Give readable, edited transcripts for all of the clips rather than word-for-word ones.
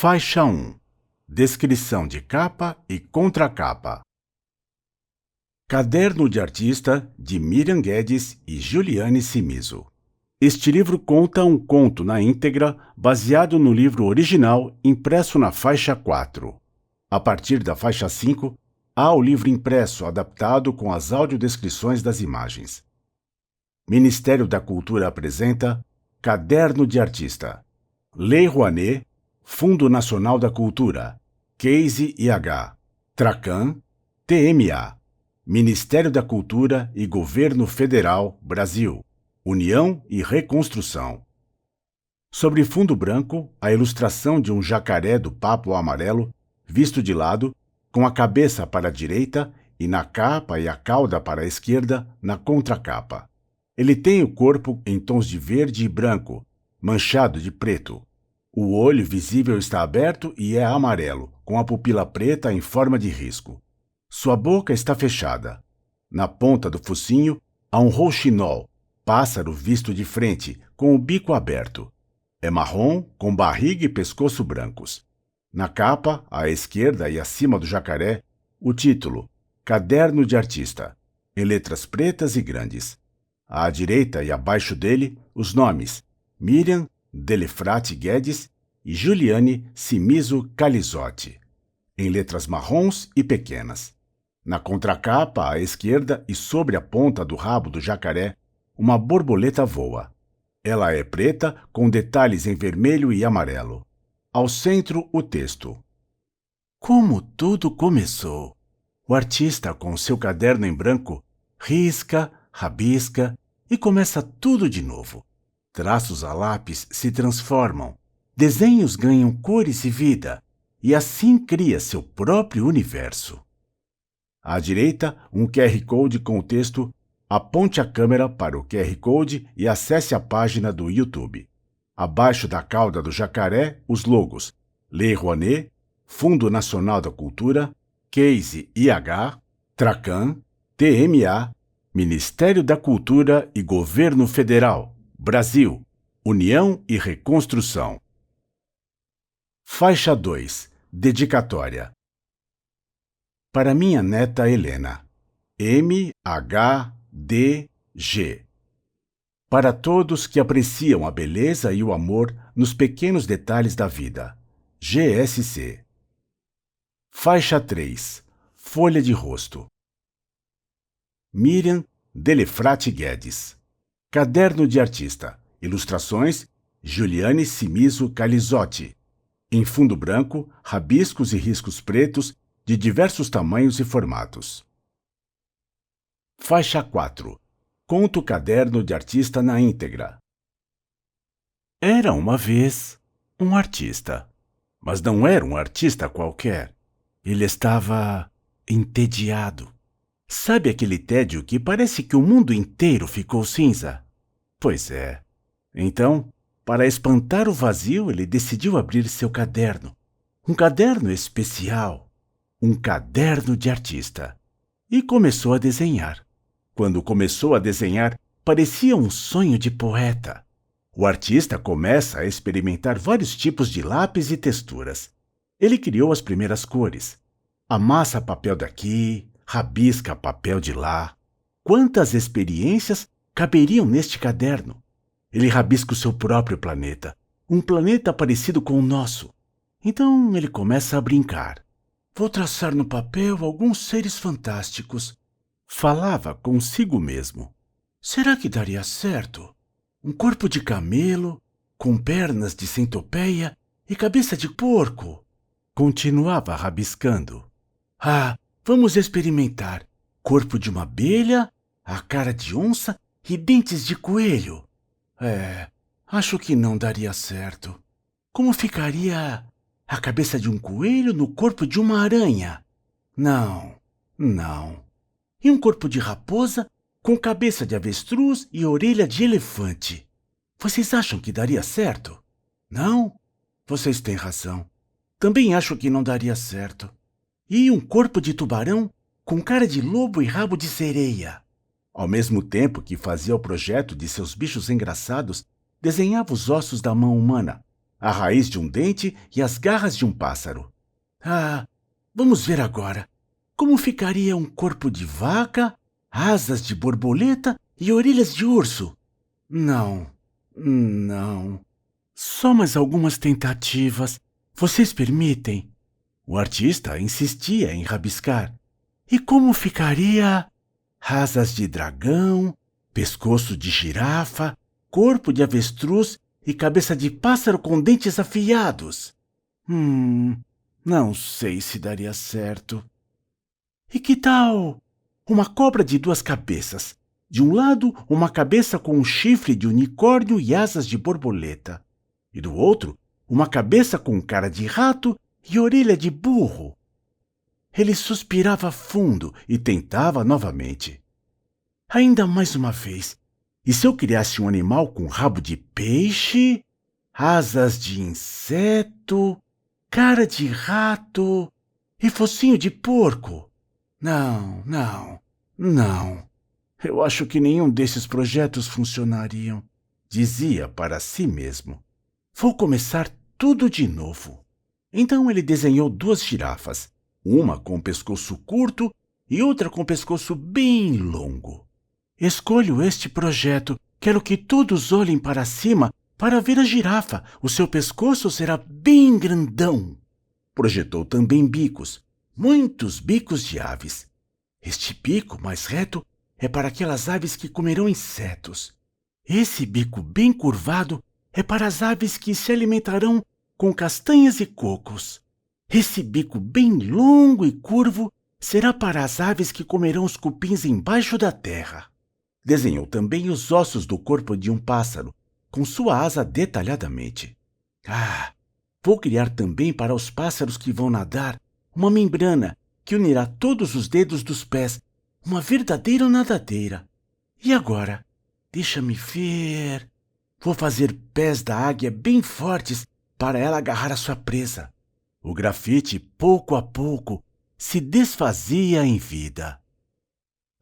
Faixa 1. Descrição de capa e contracapa. Caderno de Artista, de Miriam Guedes e Juliane Cimiso. Este livro conta um conto na íntegra, baseado no livro original impresso na faixa 4. A partir da faixa 5, há o livro impresso adaptado com as audiodescrições das imagens. Ministério da Cultura apresenta Caderno de Artista. Lei Rouanet, Fundo Nacional da Cultura, Case IH, Tracan, TMA, Ministério da Cultura e Governo Federal, Brasil, União e Reconstrução. Sobre fundo branco, a ilustração de um jacaré do papo amarelo, visto de lado, com a cabeça para a direita e na capa e a cauda para a esquerda, na contracapa. Ele tem o corpo em tons de verde e branco, manchado de preto. O olho visível está aberto e é amarelo, com a pupila preta em forma de risco. Sua boca está fechada. Na ponta do focinho há um rouxinol, pássaro visto de frente, com o bico aberto. É marrom, com barriga e pescoço brancos. Na capa, à esquerda e acima do jacaré, o título Caderno de Artista, em letras pretas e grandes. À direita e abaixo dele, os nomes Miriam Delefrate Guedes e Juliane Cimiso Calizotti, em letras marrons e pequenas. Na contracapa, à esquerda e sobre a ponta do rabo do jacaré, uma borboleta voa. Ela é preta, com detalhes em vermelho e amarelo. Ao centro, o texto. Como tudo começou. O artista, com seu caderno em branco, risca, rabisca e começa tudo de novo. Traços a lápis se transformam, desenhos ganham cores e vida, e assim cria seu próprio universo. À direita, um QR Code com o texto Aponte a câmera para o QR Code e acesse a página do YouTube. Abaixo da cauda do jacaré, os logos Lei Rouanet, Fundo Nacional da Cultura, Case IH, Tracan, TMA, Ministério da Cultura e Governo Federal, Brasil, União e Reconstrução. Faixa 2. Dedicatória. Para minha neta Helena. MHDG. Para todos que apreciam a beleza e o amor nos pequenos detalhes da vida. GSC. Faixa 3. Folha de rosto. Miriam Delefrate Guedes. Caderno de Artista. Ilustrações Juliane Cimiso Calizotti. Em fundo branco, rabiscos e riscos pretos de diversos tamanhos e formatos. Faixa 4. Conto Caderno de Artista na íntegra. Era uma vez um artista. Mas não era um artista qualquer. Ele estava entediado. Sabe aquele tédio que parece que o mundo inteiro ficou cinza? Pois é. Então, para espantar o vazio, ele decidiu abrir seu caderno. Um caderno especial. Um caderno de artista. E começou a desenhar. Quando começou a desenhar, parecia um sonho de poeta. O artista começa a experimentar vários tipos de lápis e texturas. Ele criou as primeiras cores. Amassa papel daqui, rabisca papel de lá. Quantas experiências caberiam neste caderno? Ele rabisca o seu próprio planeta, um planeta parecido com o nosso. Então ele começa a brincar. Vou traçar no papel alguns seres fantásticos. Falava consigo mesmo. Será que daria certo? Um corpo de camelo, com pernas de centopeia e cabeça de porco. Continuava rabiscando. Vamos experimentar. Corpo de uma abelha, a cara de onça e dentes de coelho. Acho que não daria certo. Como ficaria a cabeça de um coelho no corpo de uma aranha? Não. E um corpo de raposa com cabeça de avestruz e orelha de elefante. Vocês acham que daria certo? Não? Vocês têm razão. Também acho que não daria certo. E um corpo de tubarão com cara de lobo e rabo de sereia. Ao mesmo tempo que fazia o projeto de seus bichos engraçados, desenhava os ossos da mão humana, a raiz de um dente e as garras de um pássaro. Ah, vamos ver agora. Como ficaria um corpo de vaca, asas de borboleta e orelhas de urso? Não, não. Só mais algumas tentativas. Vocês permitem? O artista insistia em rabiscar. E como ficaria asas de dragão, pescoço de girafa, corpo de avestruz e cabeça de pássaro com dentes afiados? Não sei se daria certo. E que tal uma cobra de 2 cabeças? De um lado, uma cabeça com um chifre de unicórnio e asas de borboleta. E do outro, uma cabeça com cara de rato e orelha de burro. Ele suspirava fundo e tentava novamente. Ainda mais uma vez. E se eu criasse um animal com rabo de peixe, asas de inseto, cara de rato e focinho de porco? Não. Eu acho que nenhum desses projetos funcionariam, dizia para si mesmo. Vou começar tudo de novo. Então ele desenhou 2 girafas, uma com o pescoço curto e outra com o pescoço bem longo. Escolho este projeto. Quero que todos olhem para cima para ver a girafa. O seu pescoço será bem grandão. Projetou também bicos, muitos bicos de aves. Este bico mais reto é para aquelas aves que comerão insetos. Esse bico bem curvado é para as aves que se alimentarão com castanhas e cocos. Esse bico bem longo e curvo será para as aves que comerão os cupins embaixo da terra. Desenhou também os ossos do corpo de um pássaro, com sua asa detalhadamente. Vou criar também para os pássaros que vão nadar uma membrana que unirá todos os dedos dos pés, uma verdadeira nadadeira. E agora, deixa-me ver. Vou fazer pés da águia bem fortes para ela agarrar a sua presa. O grafite, pouco a pouco, se desfazia em vida.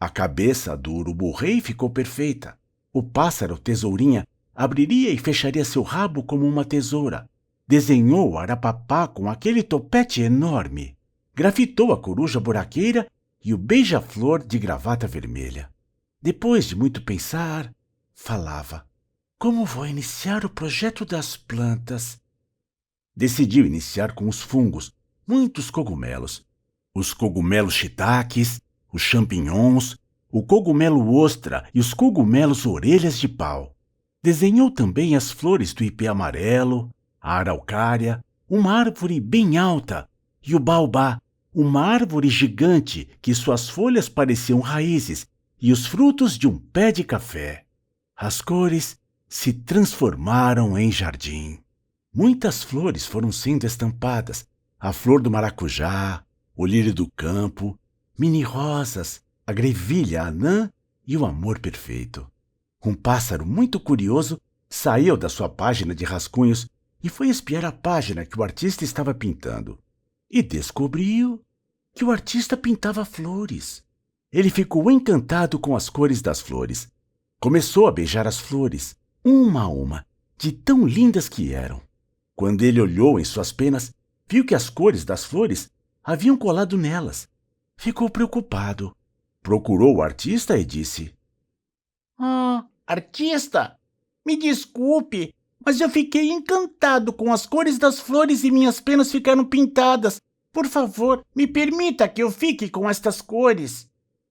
A cabeça do urubu-rei ficou perfeita. O pássaro tesourinha abriria e fecharia seu rabo como uma tesoura. Desenhou o arapapá com aquele topete enorme. Grafitou a coruja buraqueira e o beija-flor de gravata vermelha. Depois de muito pensar, falava. Como vou iniciar o projeto das plantas? Decidiu iniciar com os fungos, muitos cogumelos. Os cogumelos shiitakes, os champignons, o cogumelo ostra e os cogumelos orelhas de pau. Desenhou também as flores do ipê amarelo, a araucária, uma árvore bem alta, e o baobá, uma árvore gigante que suas folhas pareciam raízes e os frutos de um pé de café. As cores se transformaram em jardim. Muitas flores foram sendo estampadas, a flor do maracujá, o lírio do campo, mini-rosas, a grevilha anã e o amor perfeito. Um pássaro muito curioso saiu da sua página de rascunhos e foi espiar a página que o artista estava pintando. E descobriu que o artista pintava flores. Ele ficou encantado com as cores das flores. Começou a beijar as flores, uma a uma, de tão lindas que eram. Quando ele olhou em suas penas, viu que as cores das flores haviam colado nelas. Ficou preocupado. Procurou o artista e disse: Artista, me desculpe, mas eu fiquei encantado com as cores das flores e minhas penas ficaram pintadas. Por favor, me permita que eu fique com estas cores.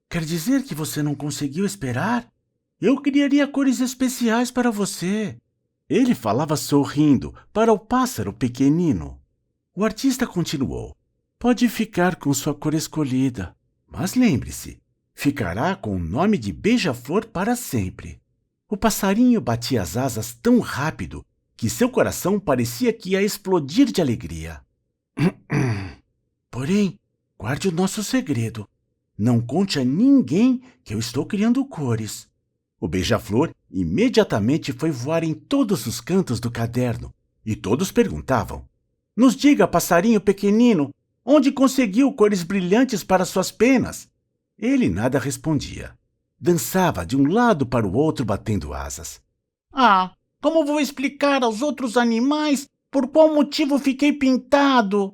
Quer dizer que você não conseguiu esperar? Eu criaria cores especiais para você. Ele falava sorrindo para o pássaro pequenino. O artista continuou. Pode ficar com sua cor escolhida, mas lembre-se, ficará com o nome de beija-flor para sempre. O passarinho batia as asas tão rápido que seu coração parecia que ia explodir de alegria. Porém, guarde o nosso segredo. Não conte a ninguém que eu estou criando cores. O beija-flor imediatamente foi voar em todos os cantos do caderno, e todos perguntavam: Nos diga, passarinho pequenino, onde conseguiu cores brilhantes para suas penas? Ele nada respondia. Dançava de um lado para o outro batendo asas. Como vou explicar aos outros animais Por qual motivo fiquei pintado?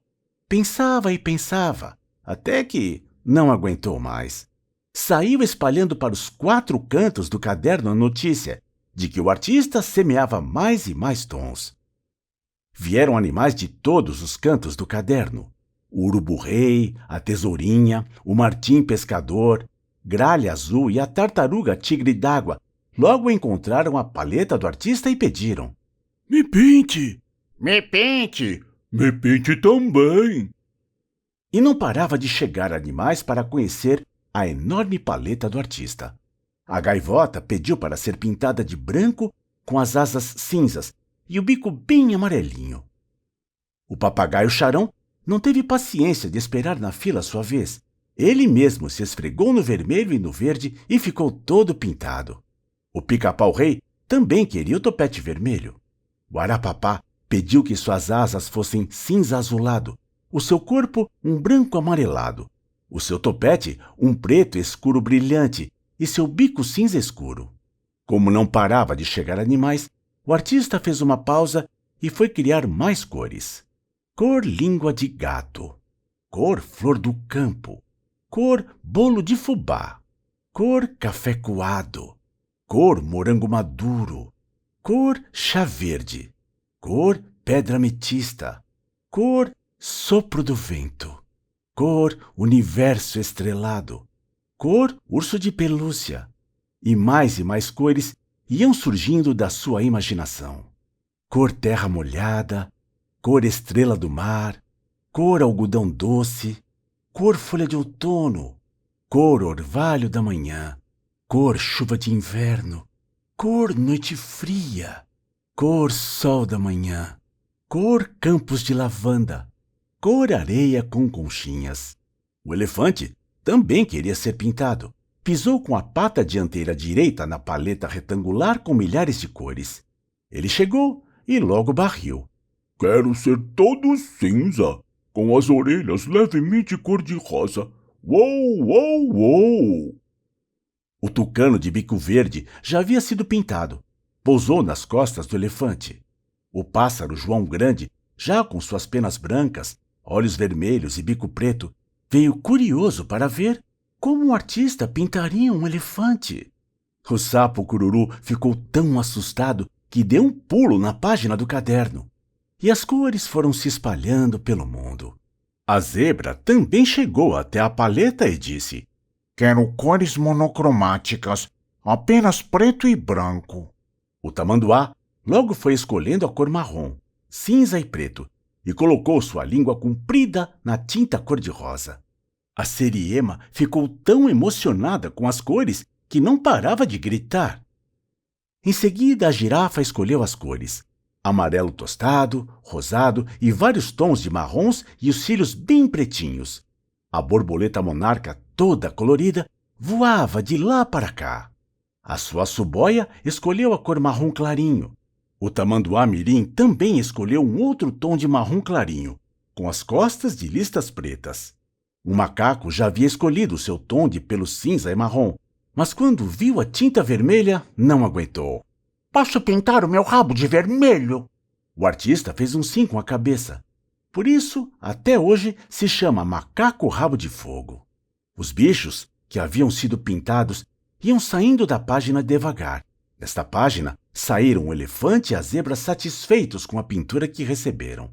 Pensava e pensava, até que não aguentou mais. Saiu espalhando para os 4 cantos do caderno a notícia de que o artista semeava mais e mais tons. Vieram animais de todos os cantos do caderno. O urubu-rei, a tesourinha, o martim pescador, gralha azul e a tartaruga tigre d'água logo encontraram a paleta do artista e pediram: Me pinte! Me pinte! Me pinte também! E não parava de chegar animais para conhecer a enorme paleta do artista. A gaivota pediu para ser pintada de branco com as asas cinzas e o bico bem amarelinho. O papagaio Charão não teve paciência de esperar na fila sua vez. Ele mesmo se esfregou no vermelho e no verde e ficou todo pintado. O pica-pau-rei também queria o topete vermelho. O arapapá pediu que suas asas fossem cinza azulado, o seu corpo um branco amarelado, o seu topete um preto escuro brilhante e seu bico cinza escuro. Como não parava de chegar animais, o artista fez uma pausa e foi criar mais cores. Cor língua de gato, cor flor do campo, cor bolo de fubá, cor café coado, cor morango maduro, cor chá verde, cor pedra ametista, cor sopro do vento, cor universo estrelado, cor urso de pelúcia, e mais cores iam surgindo da sua imaginação. Cor terra molhada, cor estrela do mar, cor algodão doce, cor folha de outono, cor orvalho da manhã, cor chuva de inverno, cor noite fria, cor sol da manhã, cor campos de lavanda, cor areia com conchinhas. O elefante também queria ser pintado. Pisou com a pata dianteira direita na paleta retangular com milhares de cores. Ele chegou e logo barriu. Quero ser todo cinza, com as orelhas levemente cor-de-rosa. Uou, uou, uou! O tucano de bico verde já havia sido pintado. Pousou nas costas do elefante. O pássaro João Grande, já com suas penas brancas, olhos vermelhos e bico preto, veio curioso para ver como o artista pintaria um elefante. O sapo Cururu ficou tão assustado que deu um pulo na página do caderno. E as cores foram se espalhando pelo mundo. A zebra também chegou até a paleta e disse: Quero cores monocromáticas, apenas preto e branco. O tamanduá logo foi escolhendo a cor marrom, cinza e preto, e colocou sua língua comprida na tinta cor-de-rosa. A seriema ficou tão emocionada com as cores que não parava de gritar. Em seguida, a girafa escolheu as cores: amarelo tostado, rosado e vários tons de marrons e os cílios bem pretinhos. A borboleta monarca, toda colorida, voava de lá para cá. A sua suboia escolheu a cor marrom clarinho. O tamanduá mirim também escolheu um outro tom de marrom clarinho, com as costas de listas pretas. O macaco já havia escolhido seu tom de pelo cinza e marrom, mas quando viu a tinta vermelha, não aguentou. Posso pintar o meu rabo de vermelho? O artista fez um sim com a cabeça. Por isso, até hoje, se chama macaco rabo de fogo. Os bichos, que haviam sido pintados, iam saindo da página devagar. Desta página, saíram o elefante e a zebra satisfeitos com a pintura que receberam.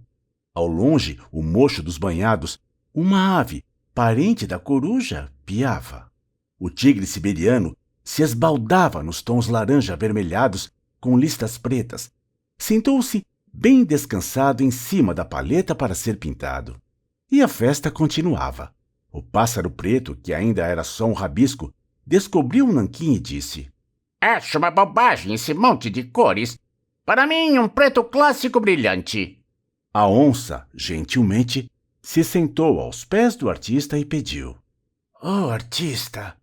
Ao longe, o mocho dos banhados, uma ave, parente da coruja, piava. O tigre siberiano se esbaldava nos tons laranja avermelhados com listas pretas. Sentou-se bem descansado em cima da paleta para ser pintado. E a festa continuava. O pássaro preto, que ainda era só um rabisco, descobriu um nanquim e disse: Acho uma bobagem esse monte de cores. Para mim, um preto clássico brilhante. A onça, gentilmente, se sentou aos pés do artista e pediu: Oh, artista,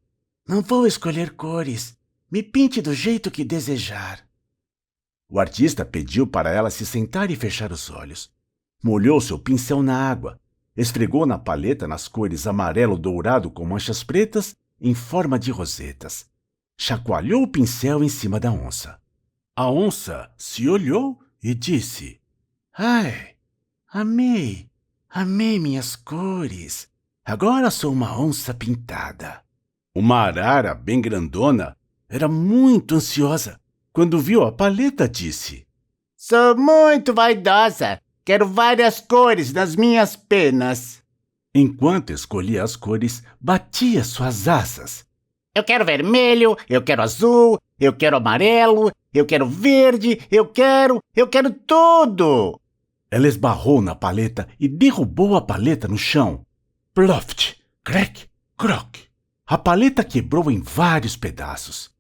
não vou escolher cores. Me pinte do jeito que desejar. O artista pediu para ela se sentar e fechar os olhos. Molhou seu pincel na água, esfregou na paleta nas cores amarelo-dourado com manchas pretas em forma de rosetas. Chacoalhou o pincel em cima da onça. A onça se olhou e disse: Ai, amei, amei minhas cores. Agora sou uma onça pintada. Uma arara bem grandona era muito ansiosa. Quando viu a paleta, disse: Sou muito vaidosa. Quero várias cores nas minhas penas. Enquanto escolhia as cores, batia suas asas. Eu quero vermelho, eu quero azul, eu quero amarelo, eu quero verde, eu quero tudo. Ela esbarrou na paleta e derrubou a paleta no chão. Ploft, crack, croc. A paleta quebrou em vários pedaços.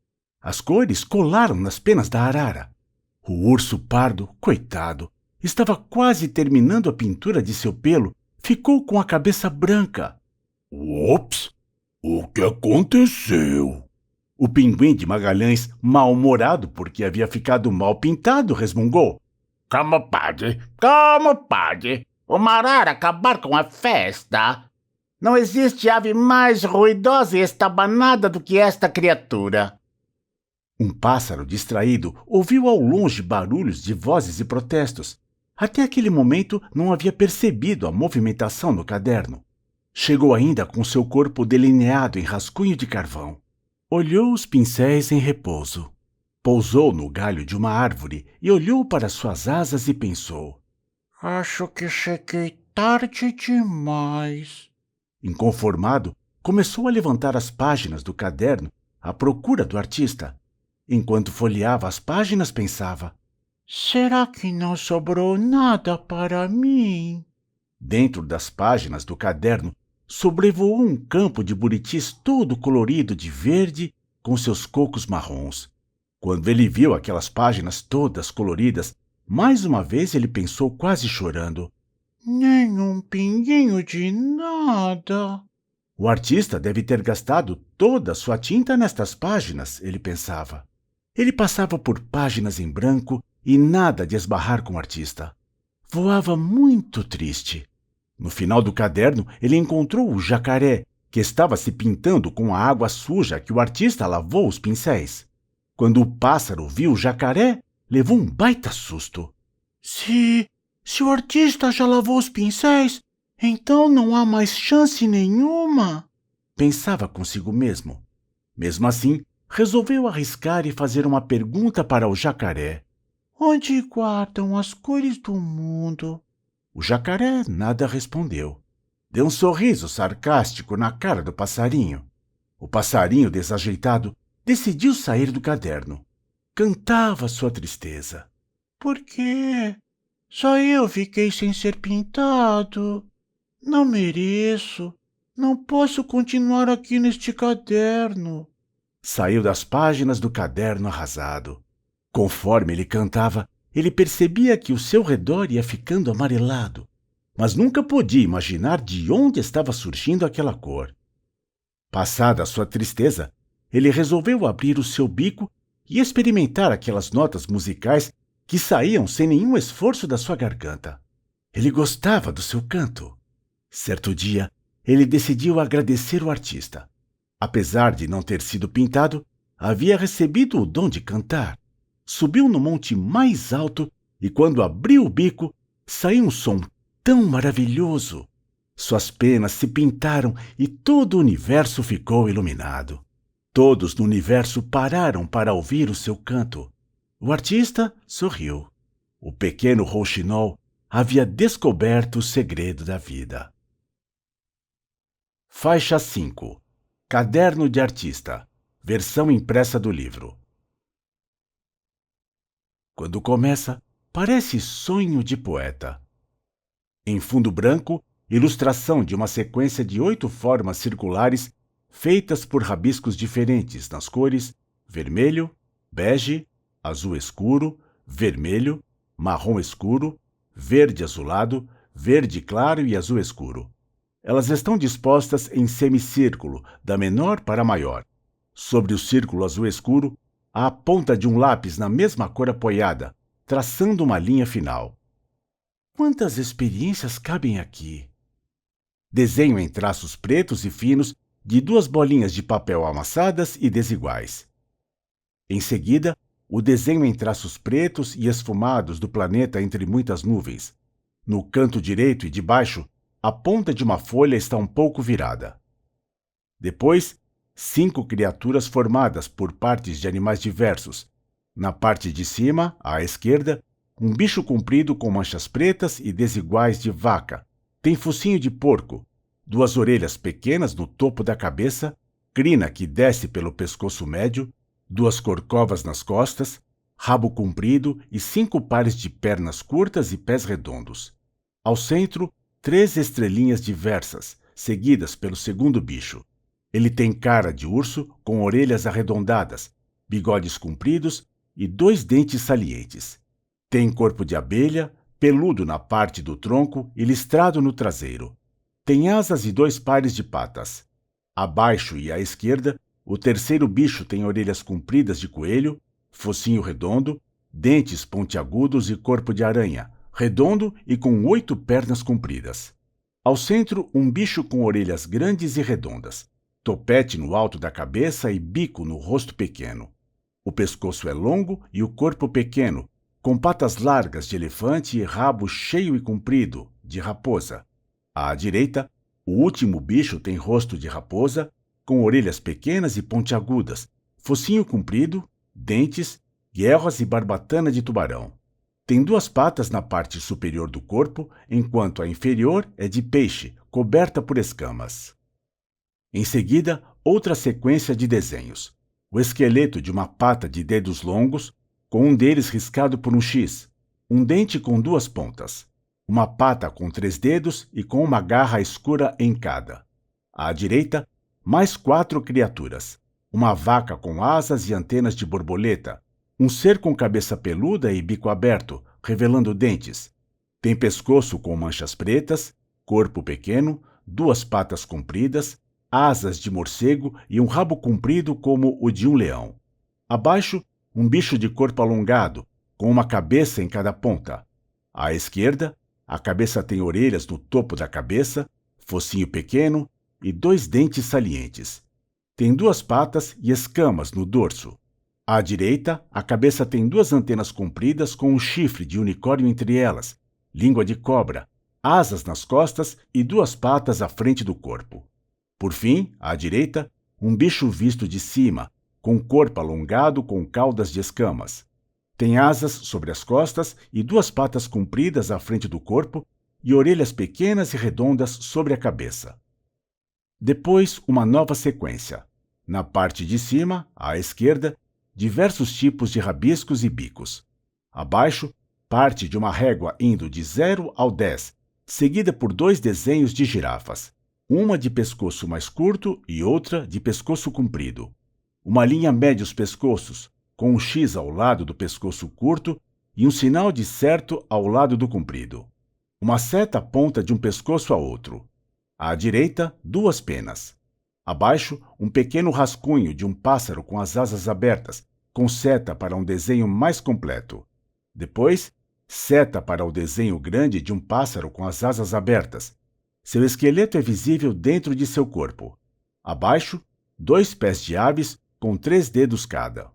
As cores colaram nas penas da arara. O urso pardo, coitado, estava quase terminando a pintura de seu pelo. Ficou com a cabeça branca. Ops! O que aconteceu? O pinguim de Magalhães, mal-humorado porque havia ficado mal pintado, resmungou. Como pode? Como pode? Uma arara acabar com a festa? Não existe ave mais ruidosa e estabanada do que esta criatura. Um pássaro distraído ouviu ao longe barulhos de vozes e protestos. Até aquele momento não havia percebido a movimentação no caderno. Chegou ainda com seu corpo delineado em rascunho de carvão. Olhou os pincéis em repouso. Pousou no galho de uma árvore e olhou para suas asas e pensou. Acho que cheguei tarde demais. Inconformado, começou a levantar as páginas do caderno à procura do artista. Enquanto folheava as páginas, pensava. Será que não sobrou nada para mim? Dentro das páginas do caderno, sobrevoou um campo de buritis todo colorido de verde com seus cocos marrons. Quando ele viu aquelas páginas todas coloridas, mais uma vez ele pensou quase chorando. Nem um pinguinho de nada. O artista deve ter gastado toda a sua tinta nestas páginas, ele pensava. Ele passava por páginas em branco e nada de esbarrar com o artista. Voava muito triste. No final do caderno, ele encontrou o jacaré, que estava se pintando com a água suja que o artista lavou os pincéis. Quando o pássaro viu o jacaré, levou um baita susto. Se o artista já lavou os pincéis, então não há mais chance nenhuma, pensava consigo mesmo. Mesmo assim, resolveu arriscar e fazer uma pergunta para o jacaré. Onde guardam as cores do mundo? O jacaré nada respondeu. Deu um sorriso sarcástico na cara do passarinho. O passarinho, desajeitado, decidiu sair do caderno. Cantava sua tristeza. Por quê? Só eu fiquei sem ser pintado. Não mereço. Não posso continuar aqui neste caderno. Saiu das páginas do caderno arrasado. Conforme ele cantava, ele percebia que o seu redor ia ficando amarelado, mas nunca podia imaginar de onde estava surgindo aquela cor. Passada a sua tristeza, ele resolveu abrir o seu bico e experimentar aquelas notas musicais que saíam sem nenhum esforço da sua garganta. Ele gostava do seu canto. Certo dia, ele decidiu agradecer o artista. Apesar de não ter sido pintado, havia recebido o dom de cantar. Subiu no monte mais alto e, quando abriu o bico, saiu um som tão maravilhoso. Suas penas se pintaram e todo o universo ficou iluminado. Todos no universo pararam para ouvir o seu canto. O artista sorriu. O pequeno rouxinol havia descoberto o segredo da vida. Faixa 5. Caderno de Artista. Versão impressa do livro. Quando começa, parece sonho de poeta. Em fundo branco, ilustração de uma sequência de 8 formas circulares feitas por rabiscos diferentes nas cores vermelho, bege, azul escuro, vermelho, marrom escuro, verde azulado, verde claro e azul escuro. Elas estão dispostas em semicírculo, da menor para a maior. Sobre o círculo azul escuro, há a ponta de um lápis na mesma cor apoiada, traçando uma linha final. Quantas experiências cabem aqui? Desenho em traços pretos e finos de 2 bolinhas de papel amassadas e desiguais. Em seguida, o desenho em traços pretos e esfumados do planeta entre muitas nuvens. No canto direito e de baixo, a ponta de uma folha está um pouco virada. Depois, 5 criaturas formadas por partes de animais diversos. Na parte de cima, à esquerda, um bicho comprido com manchas pretas e desiguais de vaca. Tem focinho de porco, 2 orelhas pequenas no topo da cabeça, crina que desce pelo pescoço médio, 2 corcovas nas costas, rabo comprido e 5 pares de pernas curtas e pés redondos. Ao centro, 3 estrelinhas diversas, seguidas pelo segundo bicho. Ele tem cara de urso com orelhas arredondadas, bigodes compridos e 2 dentes salientes. Tem corpo de abelha, peludo na parte do tronco e listrado no traseiro. Tem asas e 2 pares de patas. Abaixo e à esquerda, o terceiro bicho tem orelhas compridas de coelho, focinho redondo, dentes pontiagudos e corpo de aranha, redondo e com 8 pernas compridas. Ao centro, um bicho com orelhas grandes e redondas, topete no alto da cabeça e bico no rosto pequeno. O pescoço é longo e o corpo pequeno, com patas largas de elefante e rabo cheio e comprido, de raposa. À direita, o último bicho tem rosto de raposa, com orelhas pequenas e pontiagudas, focinho comprido, dentes, guelras e barbatana de tubarão. Tem 2 patas na parte superior do corpo, enquanto a inferior é de peixe, coberta por escamas. Em seguida, outra sequência de desenhos. O esqueleto de uma pata de dedos longos, com um deles riscado por um X, um dente com 2 pontas, uma pata com 3 dedos e com uma garra escura em cada. À direita, mais 4 criaturas, uma vaca com asas e antenas de borboleta, um ser com cabeça peluda e bico aberto, revelando dentes. Tem pescoço com manchas pretas, corpo pequeno, 2 patas compridas, asas de morcego e um rabo comprido como o de um leão. Abaixo, um bicho de corpo alongado, com uma cabeça em cada ponta. À esquerda, a cabeça tem orelhas no topo da cabeça, focinho pequeno e 2 dentes salientes. Tem 2 patas e escamas no dorso. À direita, a cabeça tem 2 antenas compridas com um chifre de unicórnio entre elas, língua de cobra, asas nas costas e 2 patas à frente do corpo. Por fim, à direita, um bicho visto de cima, com corpo alongado com caudas de escamas. Tem asas sobre as costas e 2 patas compridas à frente do corpo e orelhas pequenas e redondas sobre a cabeça. Depois, uma nova sequência. Na parte de cima, à esquerda, diversos tipos de rabiscos e bicos. Abaixo, parte de uma régua indo de 0 ao 10, seguida por 2 desenhos de girafas, uma de pescoço mais curto e outra de pescoço comprido. Uma linha mede os pescoços, com um X ao lado do pescoço curto e um sinal de certo ao lado do comprido. Uma seta aponta de um pescoço a outro. À direita, 2 penas. Abaixo, um pequeno rascunho de um pássaro com as asas abertas, com seta para um desenho mais completo. Depois, seta para o desenho grande de um pássaro com as asas abertas. Seu esqueleto é visível dentro de seu corpo. Abaixo, 2 pés de aves com 3 dedos cada.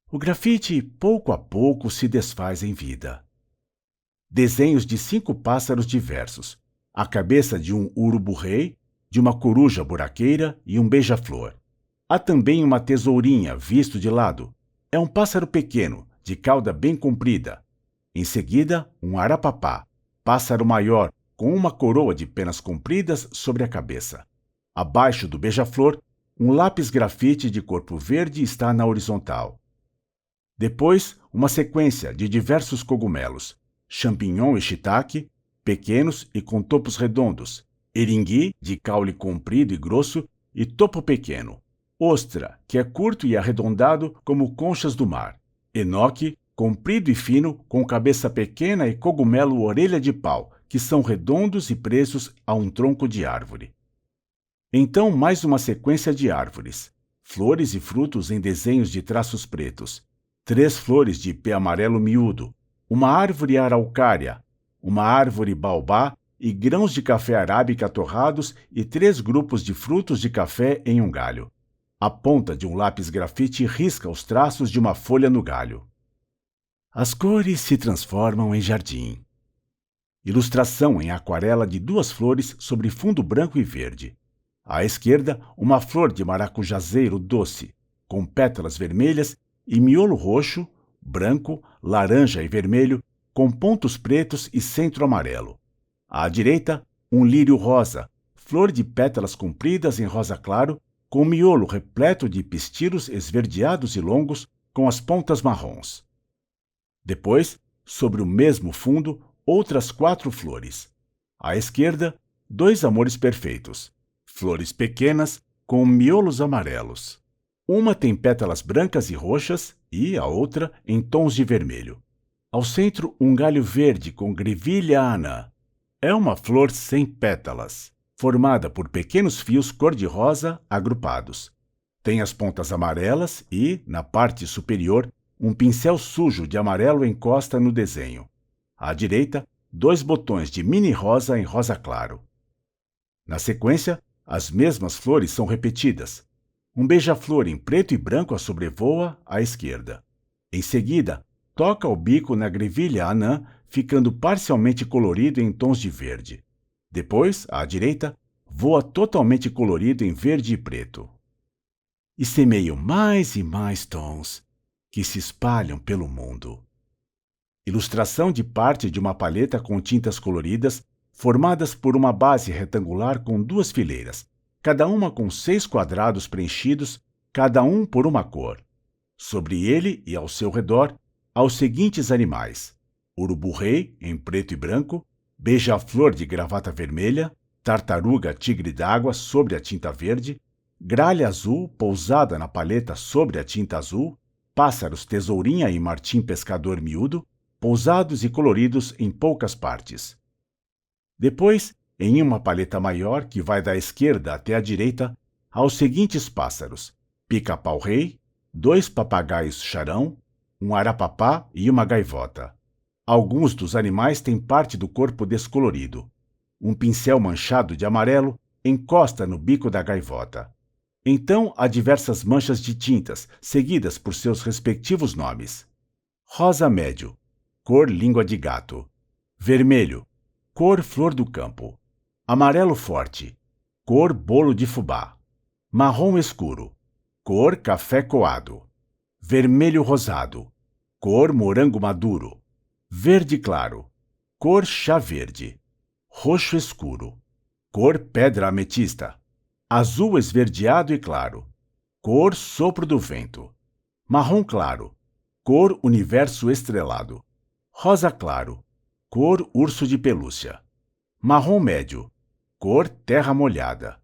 O grafite, pouco a pouco, se desfaz em vida. Desenhos de 5 pássaros diversos. A cabeça de um urubu-rei, de uma coruja buraqueira e um beija-flor. Há também uma tesourinha visto de lado. É um pássaro pequeno, de cauda bem comprida. Em seguida, um arapapá, pássaro maior, com uma coroa de penas compridas sobre a cabeça. Abaixo do beija-flor, um lápis grafite de corpo verde está na horizontal. Depois, uma sequência de diversos cogumelos, champignon e shiitake, pequenos e com topos redondos, eringui, de caule comprido e grosso, e topo pequeno, ostra, que é curto e arredondado como conchas do mar, enoque, comprido e fino, com cabeça pequena e cogumelo orelha de pau, que são redondos e presos a um tronco de árvore. Então, mais uma sequência de árvores, flores e frutos em desenhos de traços pretos, 3 flores de ipê amarelo miúdo, uma árvore araucária, uma árvore baobá e grãos de café arábica torrados e 3 grupos de frutos de café em um galho. A ponta de um lápis grafite risca os traços de uma folha no galho. As cores se transformam em jardim. Ilustração em aquarela de 2 flores sobre fundo branco e verde. À esquerda, uma flor de maracujazeiro doce, com pétalas vermelhas e miolo roxo, branco, laranja e vermelho, com pontos pretos e centro amarelo. À direita, um lírio rosa, flor de pétalas compridas em rosa claro, com miolo repleto de pistilos esverdeados e longos, com as pontas marrons. Depois, sobre o mesmo fundo, outras 4 flores. À esquerda, 2 amores perfeitos, flores pequenas com miolos amarelos. Uma tem pétalas brancas e roxas e a outra em tons de vermelho. Ao centro, um galho verde com grevilha anã. É uma flor sem pétalas, formada por pequenos fios cor-de-rosa agrupados. Tem as pontas amarelas e, na parte superior, um pincel sujo de amarelo encosta no desenho. À direita, 2 botões de mini rosa em rosa claro. Na sequência, as mesmas flores são repetidas. Um beija-flor em preto e branco a sobrevoa à esquerda. Em seguida, toca o bico na grevilha anã, ficando parcialmente colorido em tons de verde. Depois, à direita, voa totalmente colorido em verde e preto. E semeio mais e mais tons, que se espalham pelo mundo. Ilustração de parte de uma paleta com tintas coloridas, formadas por uma base retangular com 2 fileiras, cada uma com 6 quadrados preenchidos, cada um por uma cor. Sobre ele e ao seu redor, há os seguintes animais: urubu-rei, em preto e branco, beija-flor de gravata vermelha, tartaruga tigre d'água sobre a tinta verde, gralha azul pousada na paleta sobre a tinta azul, pássaros tesourinha e martim pescador miúdo, pousados e coloridos em poucas partes. Depois, em uma paleta maior que vai da esquerda até a direita, há os seguintes pássaros: pica-pau-rei, 2 papagaios charão, um arapapá e uma gaivota. Alguns dos animais têm parte do corpo descolorido. Um pincel manchado de amarelo encosta no bico da gaivota. Então há diversas manchas de tintas, seguidas por seus respectivos nomes. Rosa médio, cor língua de gato. Vermelho, cor flor do campo. Amarelo forte, cor bolo de fubá. Marrom escuro, cor café coado. Vermelho rosado, cor morango maduro. Verde claro, cor chá verde. Roxo escuro, cor pedra ametista. Azul esverdeado e claro, cor sopro do vento. Marrom claro, cor universo estrelado. Rosa claro, cor urso de pelúcia. Marrom médio, cor terra molhada.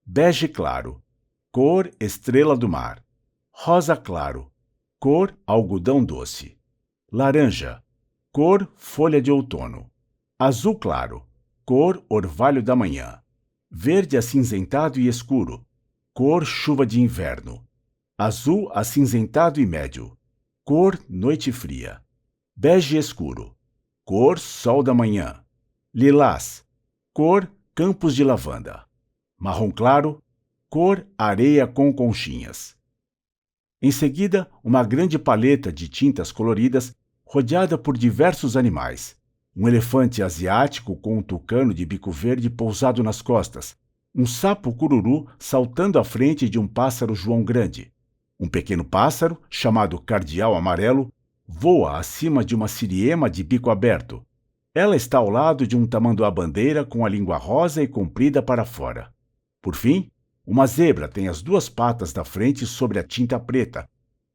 Bege claro, cor estrela do mar. Rosa claro, cor algodão doce. Laranja, cor folha de outono. Azul claro, cor orvalho da manhã. Verde acinzentado e escuro, cor chuva de inverno. Azul acinzentado e médio, cor noite fria. Bege escuro, cor sol da manhã. Lilás, cor campos de lavanda. Marrom claro, cor areia com conchinhas. Em seguida, uma grande paleta de tintas coloridas rodeada por diversos animais. Um elefante asiático com um tucano de bico verde pousado nas costas, um sapo cururu saltando à frente de um pássaro joão grande. Um pequeno pássaro, chamado cardeal amarelo, voa acima de uma siriema de bico aberto. Ela está ao lado de um tamanduá-bandeira com a língua rosa e comprida para fora. Por fim, uma zebra tem as 2 patas da frente sobre a tinta preta.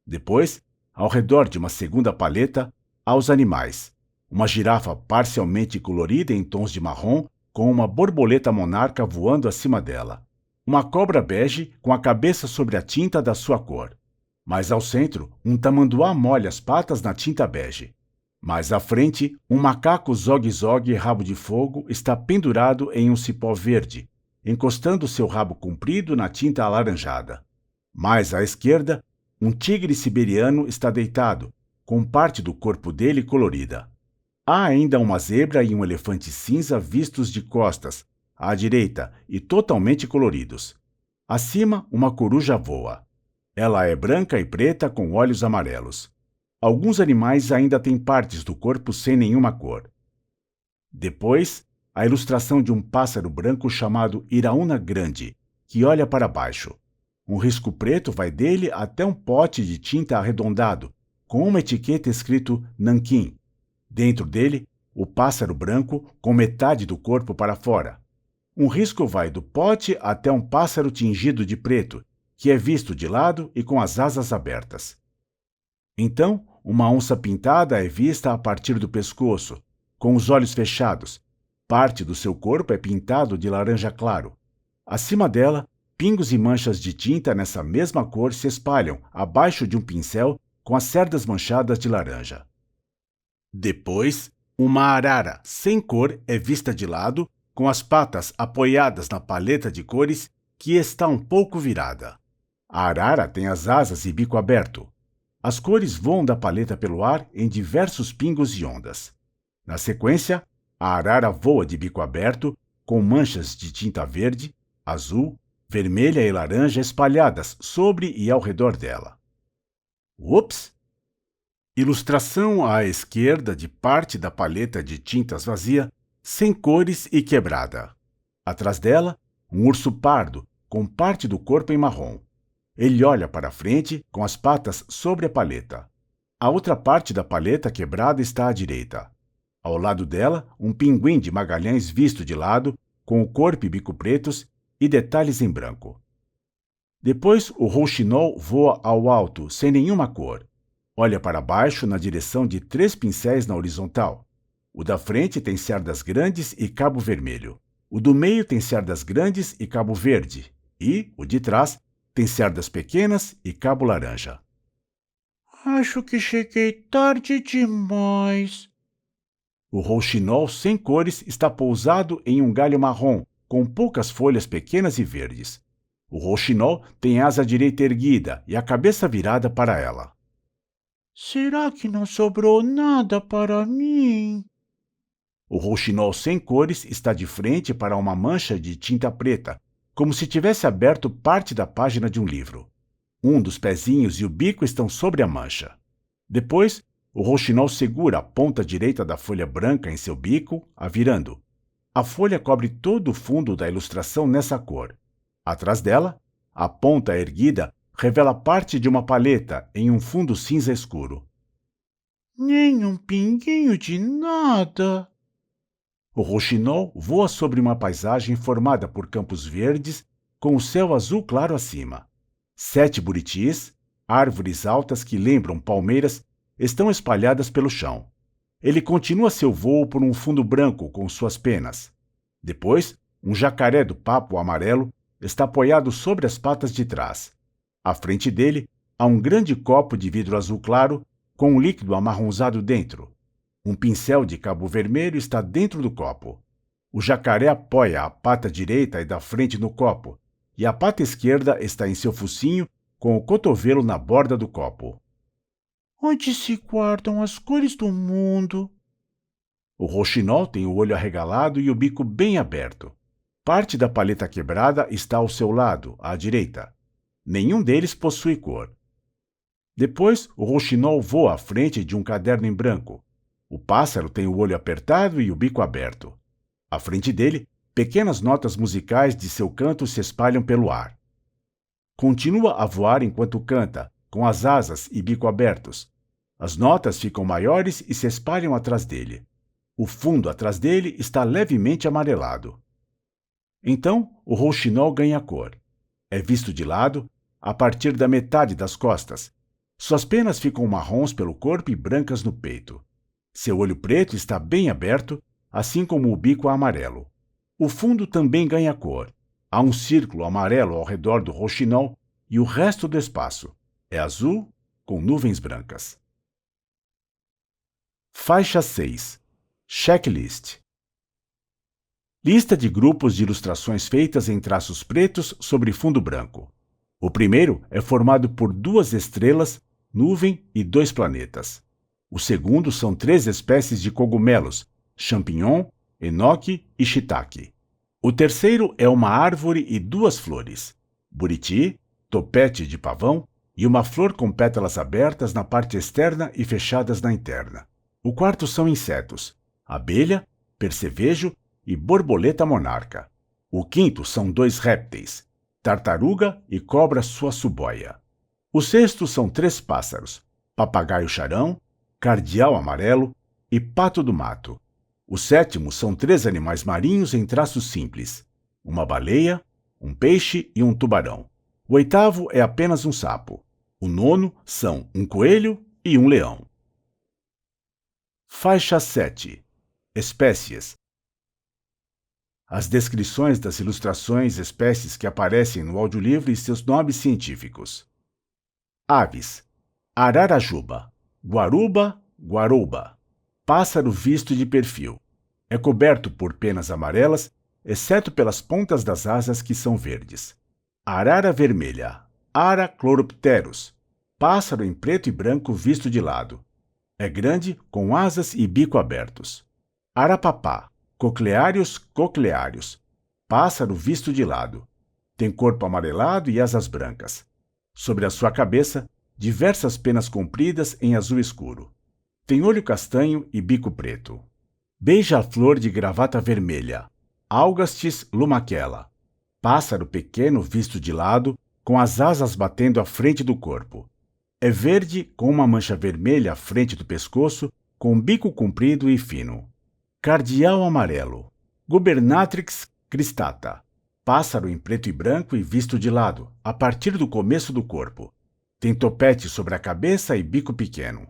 Depois, ao redor de uma segunda paleta, há os animais. Uma girafa parcialmente colorida em tons de marrom, com uma borboleta monarca voando acima dela. Uma cobra bege com a cabeça sobre a tinta da sua cor. Mais ao centro, um tamanduá molha as patas na tinta bege. Mais à frente, um macaco zogue-zogue rabo de fogo está pendurado em um cipó verde, encostando seu rabo comprido na tinta alaranjada. Mais à esquerda, um tigre siberiano está deitado, com parte do corpo dele colorida. Há ainda uma zebra e um elefante cinza vistos de costas, à direita, e totalmente coloridos. Acima, uma coruja voa. Ela é branca e preta com olhos amarelos. Alguns animais ainda têm partes do corpo sem nenhuma cor. Depois, a ilustração de um pássaro branco chamado Iraúna Grande, que olha para baixo. Um risco preto vai dele até um pote de tinta arredondado, com uma etiqueta escrito Nanquim. Dentro dele, o pássaro branco com metade do corpo para fora. Um risco vai do pote até um pássaro tingido de preto, que é visto de lado e com as asas abertas. Então, uma onça pintada é vista a partir do pescoço, com os olhos fechados. Parte do seu corpo é pintado de laranja claro. Acima dela, pingos e manchas de tinta nessa mesma cor se espalham abaixo de um pincel com as cerdas manchadas de laranja. Depois, uma arara sem cor é vista de lado, com as patas apoiadas na paleta de cores que está um pouco virada. A arara tem as asas e bico aberto. As cores voam da paleta pelo ar em diversos pingos e ondas. Na sequência, a arara voa de bico aberto, com manchas de tinta verde, azul, vermelha e laranja espalhadas sobre e ao redor dela. Ups! Ilustração à esquerda de parte da paleta de tintas vazia, sem cores e quebrada. Atrás dela, um urso pardo, com parte do corpo em marrom. Ele olha para frente, com as patas sobre a paleta. A outra parte da paleta quebrada está à direita. Ao lado dela, um pinguim de Magalhães visto de lado, com o corpo e bico pretos e detalhes em branco. Depois, o rouxinol voa ao alto, sem nenhuma cor. Olha para baixo na direção de 3 pincéis na horizontal. O da frente tem cerdas grandes e cabo vermelho. O do meio tem cerdas grandes e cabo verde. E, o de trás, tem cerdas pequenas e cabo laranja. Acho que cheguei tarde demais. O rouxinol sem cores está pousado em um galho marrom, com poucas folhas pequenas e verdes. O rouxinol tem a asa direita erguida e a cabeça virada para ela. Será que não sobrou nada para mim? O rouxinol sem cores está de frente para uma mancha de tinta preta, como se tivesse aberto parte da página de um livro. Um dos pezinhos e o bico estão sobre a mancha. Depois, o rouxinol segura a ponta direita da folha branca em seu bico, a virando. A folha cobre todo o fundo da ilustração nessa cor. Atrás dela, a ponta erguida revela parte de uma paleta em um fundo cinza escuro. Nem um pinguinho de nada. O rouxinol voa sobre uma paisagem formada por campos verdes com o céu azul claro acima. 7 buritis, árvores altas que lembram palmeiras, estão espalhadas pelo chão. Ele continua seu voo por um fundo branco com suas penas. Depois, um jacaré do papo amarelo está apoiado sobre as patas de trás. À frente dele, há um grande copo de vidro azul claro com um líquido amarronzado dentro. Um pincel de cabo vermelho está dentro do copo. O jacaré apoia a pata direita e da frente no copo, e a pata esquerda está em seu focinho com o cotovelo na borda do copo. Onde se guardam as cores do mundo? O rouxinol tem o olho arregalado e o bico bem aberto. Parte da paleta quebrada está ao seu lado, à direita. Nenhum deles possui cor. Depois, o rouxinol voa à frente de um caderno em branco. O pássaro tem o olho apertado e o bico aberto. À frente dele, pequenas notas musicais de seu canto se espalham pelo ar. Continua a voar enquanto canta, com as asas e bico abertos. As notas ficam maiores e se espalham atrás dele. O fundo atrás dele está levemente amarelado. Então, o rouxinol ganha cor. É visto de lado, a partir da metade das costas. Suas penas ficam marrons pelo corpo e brancas no peito. Seu olho preto está bem aberto, assim como o bico amarelo. O fundo também ganha cor. Há um círculo amarelo ao redor do rouxinol e o resto do espaço é azul com nuvens brancas. Faixa 6. Checklist. Lista de grupos de ilustrações feitas em traços pretos sobre fundo branco. O primeiro é formado por 2 estrelas, nuvem e 2 planetas. O segundo são 3 espécies de cogumelos, champignon, enoque e shiitake. O terceiro é uma árvore e 2 flores, buriti, topete de pavão, e uma flor com pétalas abertas na parte externa e fechadas na interna. O quarto são insetos: abelha, percevejo e borboleta monarca. O quinto são 2 répteis: tartaruga e cobra suaçuboia. O sexto são 3 pássaros: papagaio-charão, cardeal amarelo e pato do mato. O sétimo são 3 animais marinhos em traços simples: uma baleia, um peixe e um tubarão. O oitavo é apenas um sapo. O nono são um coelho e um leão. Faixa 7. Espécies. As descrições das ilustrações espécies que aparecem no audiolivro e seus nomes científicos. Aves: ararajuba, guaruba, guarouba. Pássaro visto de perfil. É coberto por penas amarelas, exceto pelas pontas das asas que são verdes. Arara vermelha, Ara chloropterus. Pássaro em preto e branco visto de lado. É grande, com asas e bico abertos. Arapapá, Cochlearius cochlearius. Pássaro visto de lado. Tem corpo amarelado e asas brancas. Sobre a sua cabeça, diversas penas compridas em azul escuro. Tem olho castanho e bico preto. Beija-flor de gravata vermelha, Algastis lumaquela. Pássaro pequeno visto de lado, com as asas batendo à frente do corpo. É verde, com uma mancha vermelha à frente do pescoço, com bico comprido e fino. Cardeal amarelo, Gubernatrix cristata. Pássaro em preto e branco e visto de lado, a partir do começo do corpo. Tem topete sobre a cabeça e bico pequeno.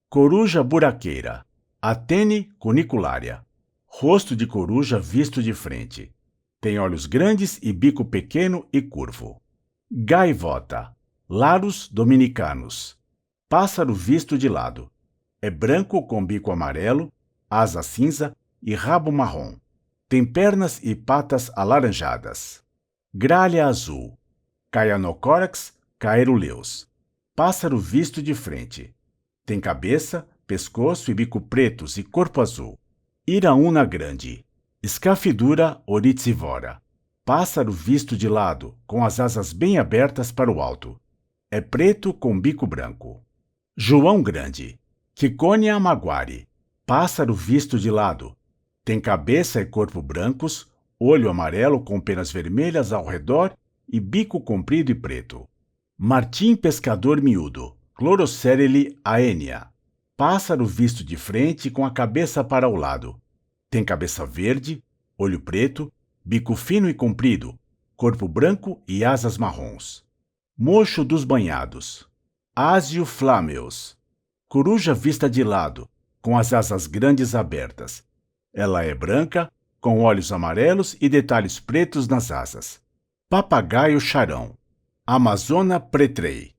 Coruja buraqueira, Atene cunicularia. Rosto de coruja visto de frente. Tem olhos grandes e bico pequeno e curvo. Gaivota, Larus dominicanus. Pássaro visto de lado. É branco com bico amarelo, asa cinza e rabo marrom. Tem pernas e patas alaranjadas. Gralha azul, Cyanocórax caeruleus. Pássaro visto de frente. Tem cabeça, pescoço e bico pretos e corpo azul. Iraúna grande, Scaphdura oritsivora. Pássaro visto de lado, com as asas bem abertas para o alto. É preto com bico branco. João grande, Ciconia maguari. Pássaro visto de lado. Tem cabeça e corpo brancos, olho amarelo com penas vermelhas ao redor e bico comprido e preto. Martim pescador miúdo, Chloroceryle aenia. Pássaro visto de frente com a cabeça para o lado. Tem cabeça verde, olho preto, bico fino e comprido, corpo branco e asas marrons. Mocho dos banhados, Asio flameus. Coruja vista de lado, com as asas grandes abertas. Ela é branca, com olhos amarelos e detalhes pretos nas asas. Papagaio-charão, Amazona pretrei.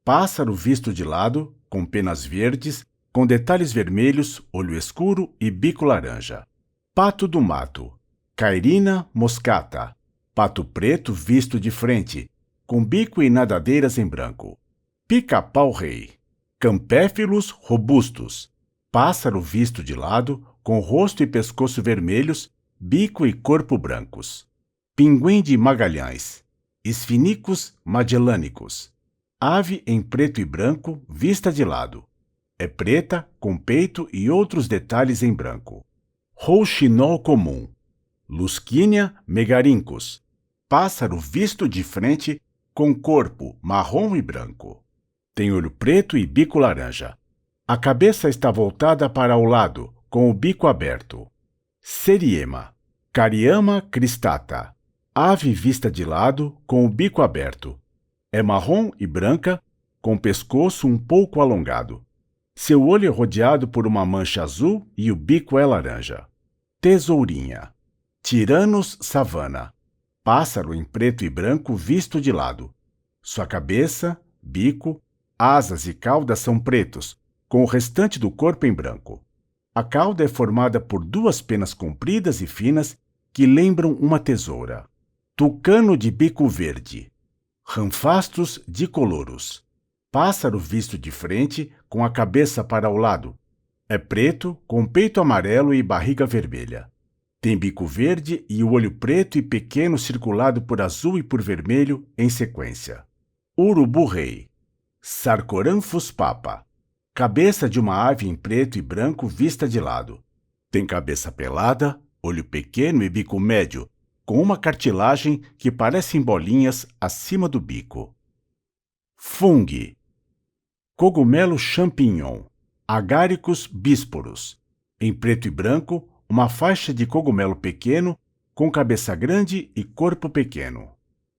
Pássaro visto de lado, com penas verdes, com detalhes vermelhos, olho escuro e bico laranja. Pato do mato, Cairina moscata. Pato preto visto de frente, com bico e nadadeiras em branco. Pica-pau-rei, Campéfilos robustus. Pássaro visto de lado, com rosto e pescoço vermelhos, bico e corpo brancos. Pinguim de Magalhães, Sphenicus magellanicus. Ave em preto e branco, vista de lado. É preta, com peito e outros detalhes em branco. Rouxinol comum, Luscinia megarincus. Pássaro visto de frente, com corpo marrom e branco. Tem olho preto e bico laranja. A cabeça está voltada para o lado, com o bico aberto. Seriema, Cariama cristata. Ave vista de lado, com o bico aberto. É marrom e branca, com o pescoço um pouco alongado. Seu olho é rodeado por uma mancha azul e o bico é laranja. Tesourinha, Tyrannus savana. Pássaro em preto e branco visto de lado. Sua cabeça, bico, asas e cauda são pretos, com o restante do corpo em branco. A cauda é formada por 2 penas compridas e finas que lembram uma tesoura. Tucano de bico verde, Ramphastus dicolorus. Pássaro visto de frente, com a cabeça para o lado. É preto, com peito amarelo e barriga vermelha. Tem bico verde e o olho preto e pequeno circulado por azul e por vermelho em sequência. Urubu-rei, Sarcoramphus papa. Cabeça de uma ave em preto e branco vista de lado. Tem cabeça pelada, olho pequeno e bico médio, com uma cartilagem que parecem bolinhas acima do bico. Fungi. Cogumelo champignon. Agaricus bisporus. Em preto e branco, uma faixa de cogumelo pequeno, com cabeça grande e corpo pequeno.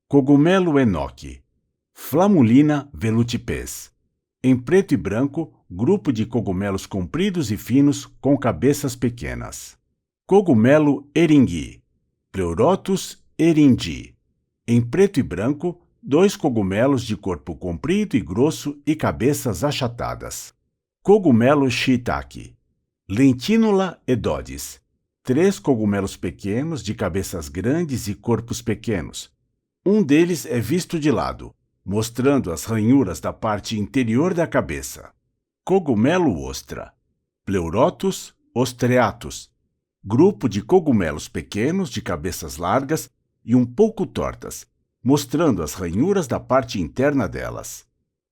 Cogumelo enoque. Flamulina velutipes. Em preto e branco, grupo de cogumelos compridos e finos com cabeças pequenas. Cogumelo eringui. Pleurotus erindi. Em preto e branco, 2 cogumelos de corpo comprido e grosso e cabeças achatadas. Cogumelo shiitake. Lentinula edodes. 3 cogumelos pequenos de cabeças grandes e corpos pequenos. Um deles é visto de lado, mostrando as ranhuras da parte interior da cabeça. Cogumelo ostra. Pleurotus ostreatus. Grupo de cogumelos pequenos de cabeças largas e um pouco tortas, mostrando as ranhuras da parte interna delas.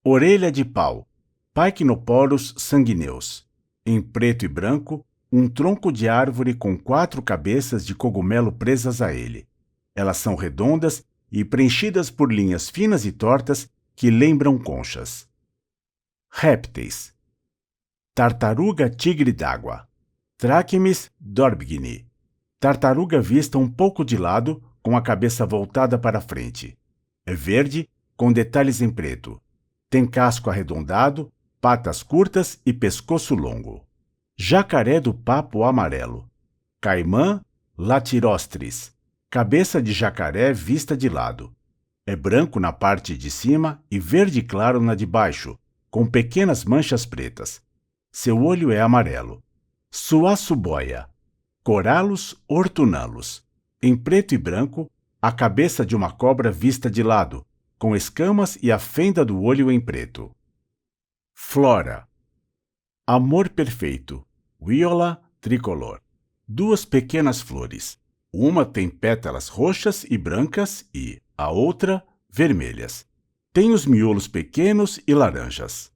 Orelha de pau. Pycnoporus sanguineus. Em preto e branco, um tronco de árvore com 4 cabeças de cogumelo presas a ele. Elas são redondas e preenchidas por linhas finas e tortas que lembram conchas. Répteis. Tartaruga tigre d'água. Trachemis dorbigni. Tartaruga vista um pouco de lado, com a cabeça voltada para frente. É verde, com detalhes em preto. Tem casco arredondado, patas curtas e pescoço longo. Jacaré do papo amarelo. Caimã latirostris. Cabeça de jacaré vista de lado. É branco na parte de cima e verde claro na de baixo, com pequenas manchas pretas. Seu olho é amarelo. Suaçuboia. Corallus ortunalus. Em preto e branco, a cabeça de uma cobra vista de lado, com escamas e a fenda do olho em preto. Flora. Amor perfeito. Viola tricolor. 2 pequenas flores. Uma tem pétalas roxas e brancas e, a outra, vermelhas. Tem os miolos pequenos e laranjas.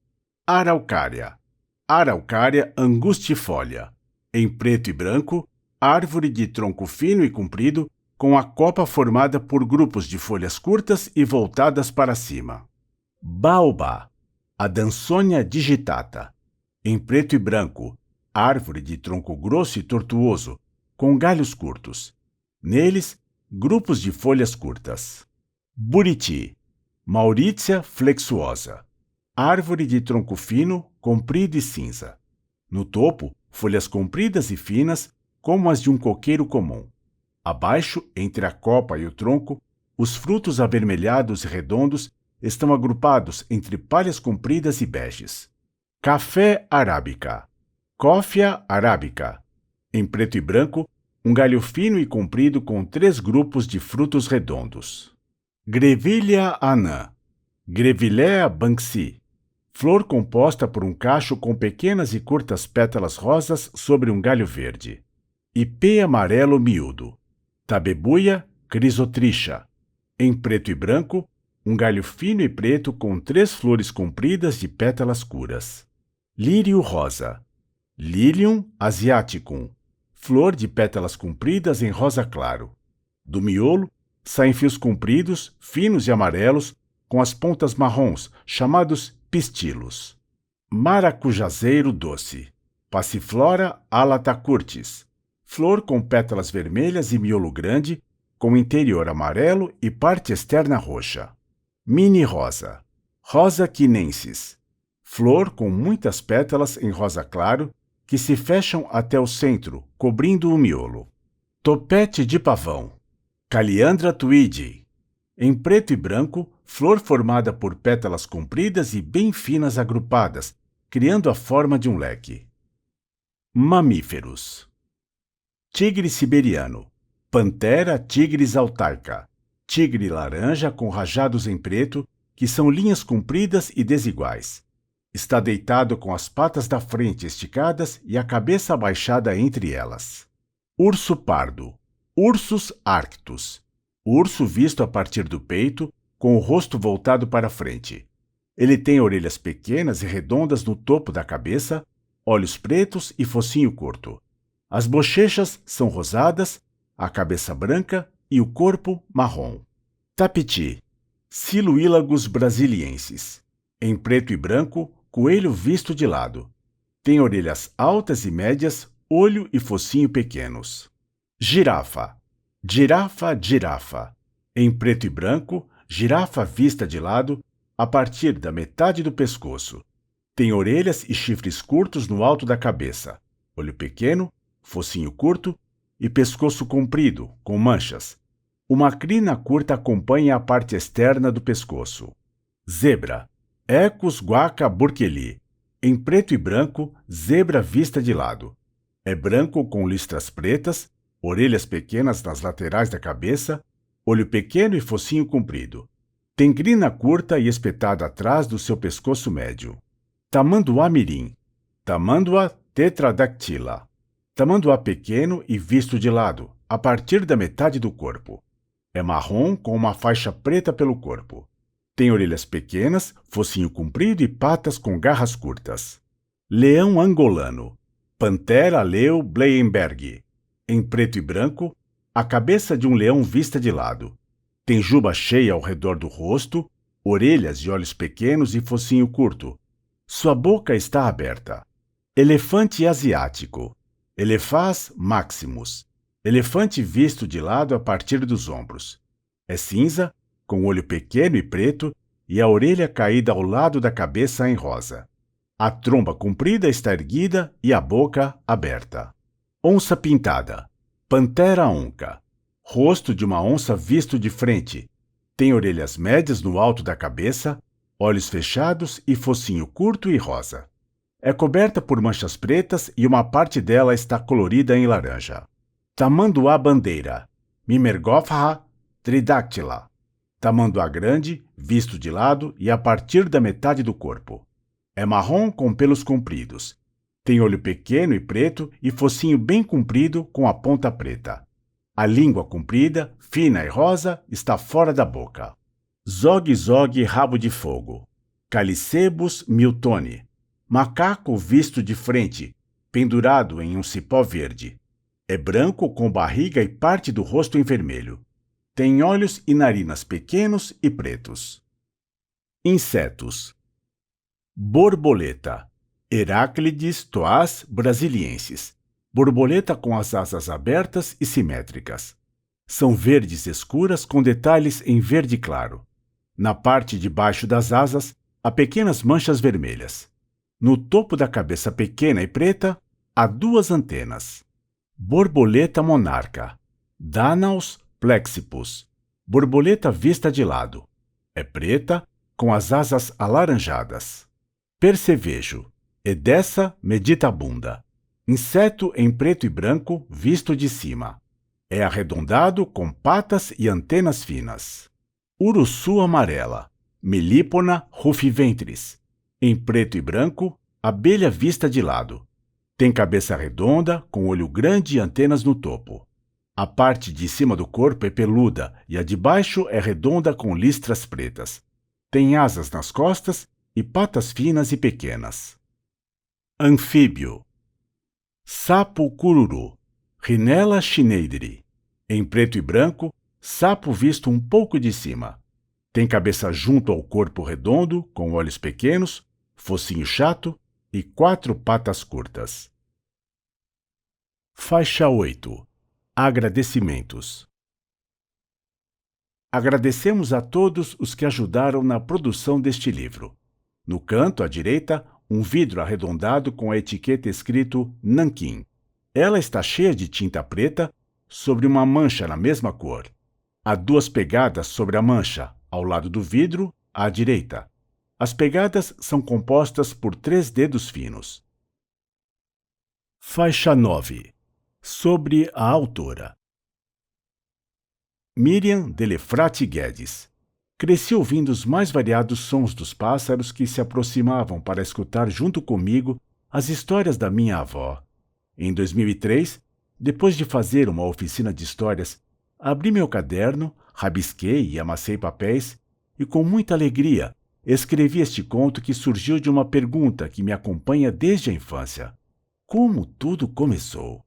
Araucária. Araucária angustifolia. Em preto e branco, árvore de tronco fino e comprido, com a copa formada por grupos de folhas curtas e voltadas para cima. Baobá. Adansonia digitata. Em preto e branco, árvore de tronco grosso e tortuoso, com galhos curtos. Neles, grupos de folhas curtas. Buriti. Mauritia flexuosa. Árvore de tronco fino, comprido e cinza. No topo, folhas compridas e finas, como as de um coqueiro comum. Abaixo, entre a copa e o tronco, os frutos avermelhados e redondos estão agrupados entre palhas compridas e beges. Café arábica. Coffea arábica. Em preto e branco, um galho fino e comprido com 3 grupos de frutos redondos. Grevillea anã. Grevillea banksii. Flor composta por um cacho com pequenas e curtas pétalas rosas sobre um galho verde. Ipê amarelo miúdo. Tabebuia crisotricha. Em preto e branco, um galho fino e preto com 3 flores compridas de pétalas escuras. Lírio rosa. Lilium asiaticum. Flor de pétalas compridas em rosa claro. Do miolo, saem fios compridos, finos e amarelos, com as pontas marrons, chamados pistilos. Maracujazeiro doce. Passiflora alata curtis. Flor com pétalas vermelhas e miolo grande, com interior amarelo e parte externa roxa. Mini rosa. Rosa quinensis. Flor com muitas pétalas em rosa claro, que se fecham até o centro, cobrindo o miolo. Topete de pavão. Caliandra tweedii. Em preto e branco, flor formada por pétalas compridas e bem finas agrupadas, criando a forma de um leque. Mamíferos. Tigre siberiano. Pantera tigris altaica. Tigre laranja com rajados em preto, que são linhas compridas e desiguais. Está deitado com as patas da frente esticadas e a cabeça abaixada entre elas. Urso pardo. Ursus arctus. Urso visto a partir do peito, com o rosto voltado para frente. Ele tem orelhas pequenas e redondas no topo da cabeça, olhos pretos e focinho curto. As bochechas são rosadas, a cabeça branca e o corpo marrom. Tapiti, Siluílagos brasiliensis. Em preto e branco, coelho visto de lado. Tem orelhas altas e médias, olho e focinho pequenos. Girafa, girafa. Em preto e branco, girafa vista de lado, a partir da metade do pescoço. Tem orelhas e chifres curtos no alto da cabeça, olho pequeno, focinho curto e pescoço comprido, com manchas. Uma crina curta acompanha a parte externa do pescoço. Zebra, Equus guaca burkeli. Em preto e branco, zebra vista de lado. É branco com listras pretas, orelhas pequenas nas laterais da cabeça, olho pequeno e focinho comprido. Tem crina curta e espetada atrás do seu pescoço médio. Tamanduá mirim, Tamandua tetradactyla. Tamanduá pequeno e visto de lado, a partir da metade do corpo. É marrom com uma faixa preta pelo corpo. Tem orelhas pequenas, focinho comprido e patas com garras curtas. Leão angolano, Panthera leo bleienberg. Em preto e branco, a cabeça de um leão vista de lado. Tem juba cheia ao redor do rosto, orelhas e olhos pequenos e focinho curto. Sua boca está aberta. Elefante asiático, Elephas maximus. Elefante visto de lado a partir dos ombros. É cinza, com olho pequeno e preto e a orelha caída ao lado da cabeça em rosa. A tromba comprida está erguida e a boca aberta. Onça pintada, Panthera onca. Rosto de uma onça visto de frente. Tem orelhas médias no alto da cabeça, olhos fechados e focinho curto e rosa. É coberta por manchas pretas e uma parte dela está colorida em laranja. Tamanduá bandeira, Mimergophaha tridactyla. Tamanduá grande, visto de lado e a partir da metade do corpo. É marrom com pelos compridos. Tem olho pequeno e preto e focinho bem comprido com a ponta preta. A língua comprida, fina e rosa, está fora da boca. Zog-zog rabo de fogo, Calicebus miltoni. Macaco visto de frente, pendurado em um cipó verde. É branco com barriga e parte do rosto em vermelho. Tem olhos e narinas pequenos e pretos. Insetos. Borboleta, Heraclides toas brasiliensis. Borboleta com as asas abertas e simétricas. São verdes escuras com detalhes em verde claro. Na parte de baixo das asas, há pequenas manchas vermelhas. No topo da cabeça pequena e preta, há duas antenas. Borboleta monarca, Danaus plexippus. Borboleta vista de lado. É preta, com as asas alaranjadas. Percevejo, Edessa meditabunda. Inseto em preto e branco, visto de cima. É arredondado com patas e antenas finas. Urussu amarela, Melipona rufiventris. Em preto e branco, abelha vista de lado. Tem cabeça redonda, com olho grande e antenas no topo. A parte de cima do corpo é peluda e a de baixo é redonda com listras pretas. Tem asas nas costas e patas finas e pequenas. Anfíbio. Sapo cururu, Rhinella schneideri. Em preto e branco, sapo visto um pouco de cima. Tem cabeça junto ao corpo redondo, com olhos pequenos, focinho chato e 4 patas curtas. Faixa 8. Agradecimentos. Agradecemos a todos os que ajudaram na produção deste livro. No canto à direita, um vidro arredondado com a etiqueta escrito Nanquim. Ela está cheia de tinta preta sobre uma mancha na mesma cor. Há 2 pegadas sobre a mancha, ao lado do vidro, à direita. As pegadas são compostas por 3 dedos finos. Faixa 9. Sobre a autora. Miriam Delefrate Guedes. Cresci ouvindo os mais variados sons dos pássaros que se aproximavam para escutar junto comigo as histórias da minha avó. Em 2003, depois de fazer uma oficina de histórias, abri meu caderno, rabisquei e amassei papéis e, com muita alegria, Escrevi este conto que surgiu de uma pergunta que me acompanha desde a infância. Como tudo começou?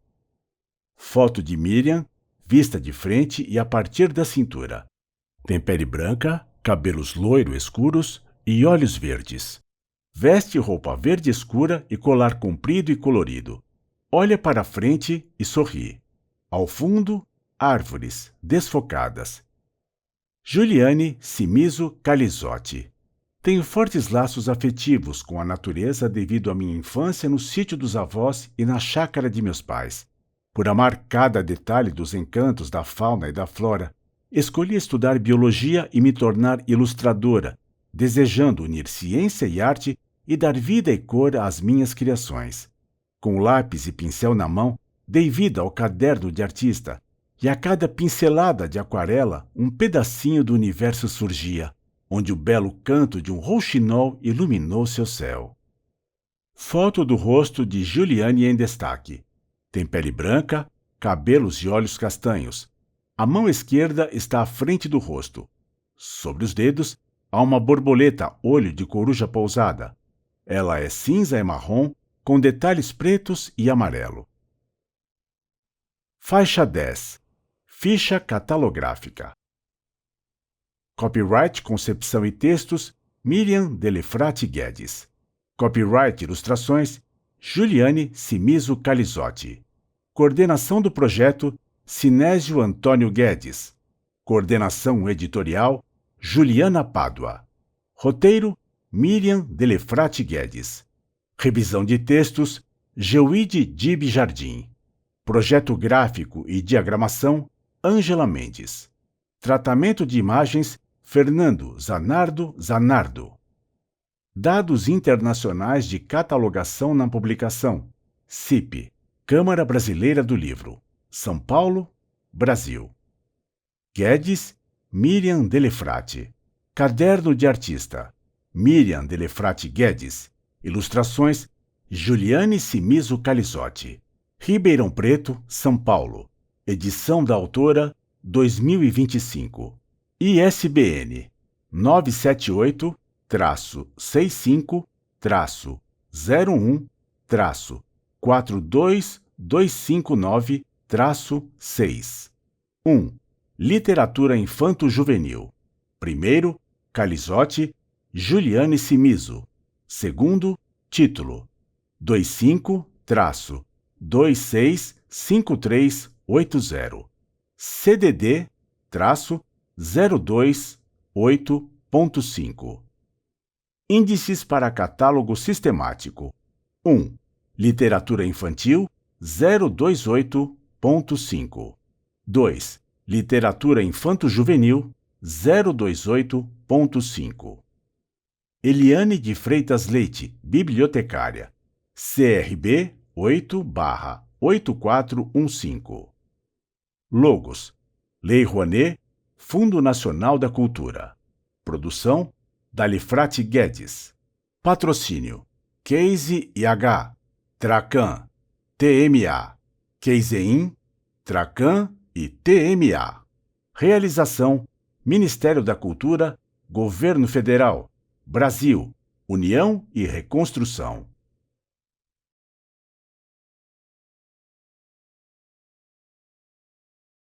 Foto de Miriam, vista de frente e a partir da cintura. Tem pele branca, cabelos loiro escuros e olhos verdes. Veste roupa verde escura e colar comprido e colorido. Olha para frente e sorri. Ao fundo, árvores desfocadas. Juliane Cimiso Calizotti. Tenho fortes laços afetivos com a natureza devido à minha infância no sítio dos avós e na chácara de meus pais. Por amar cada detalhe dos encantos da fauna e da flora, escolhi estudar biologia e me tornar ilustradora, desejando unir ciência e arte e dar vida e cor às minhas criações. Com lápis e pincel na mão, dei vida ao caderno de artista, e a cada pincelada de aquarela, um pedacinho do universo surgia, onde o belo canto de um rouxinol iluminou seu céu. Foto do rosto de Juliane em destaque. Tem pele branca, cabelos e olhos castanhos. A mão esquerda está à frente do rosto. Sobre os dedos, há uma borboleta olho de coruja pousada. Ela é cinza e marrom, com detalhes pretos e amarelo. Faixa 10. Ficha catalográfica. Copyright Concepção e Textos, Miriam Delefrate Guedes. Copyright Ilustrações, Juliane Cimiso Calizotti. Coordenação do projeto, Sinésio Antônio Guedes. Coordenação editorial, Juliana Pádua. Roteiro, Miriam Delefrate Guedes. Revisão de textos, Geuide Dib Jardim. Projeto gráfico e diagramação, Ângela Mendes. Tratamento de imagens, Fernando Zanardo. Dados internacionais de catalogação na publicação, CIP, Câmara Brasileira do Livro, São Paulo, Brasil. Guedes, Miriam Delefrate. Caderno de Artista, Miriam Delefrate Guedes. Ilustrações, Juliane Cimiso Calizotti. Ribeirão Preto, São Paulo. Edição da autora, 2025. ISBN 978-65-01-42259-6. 1. Literatura Infanto-Juvenil. Primeiro, Calizotti, Juliane Cimiso. Segundo, título 25-265380. CDD-028.5. Índices para catálogo sistemático. 1. Literatura infantil 028.5. 2. Literatura infanto-juvenil 028.5. Eliane de Freitas Leite, bibliotecária. CRB 8/8415. Logos: Lei Rouanet, Fundo Nacional da Cultura. Produção: Delefrate Guedes. Patrocínio: Case IH, Tracan, TMA, Casein, Tracan e TMA. Realização: Ministério da Cultura, Governo Federal, Brasil, União e Reconstrução.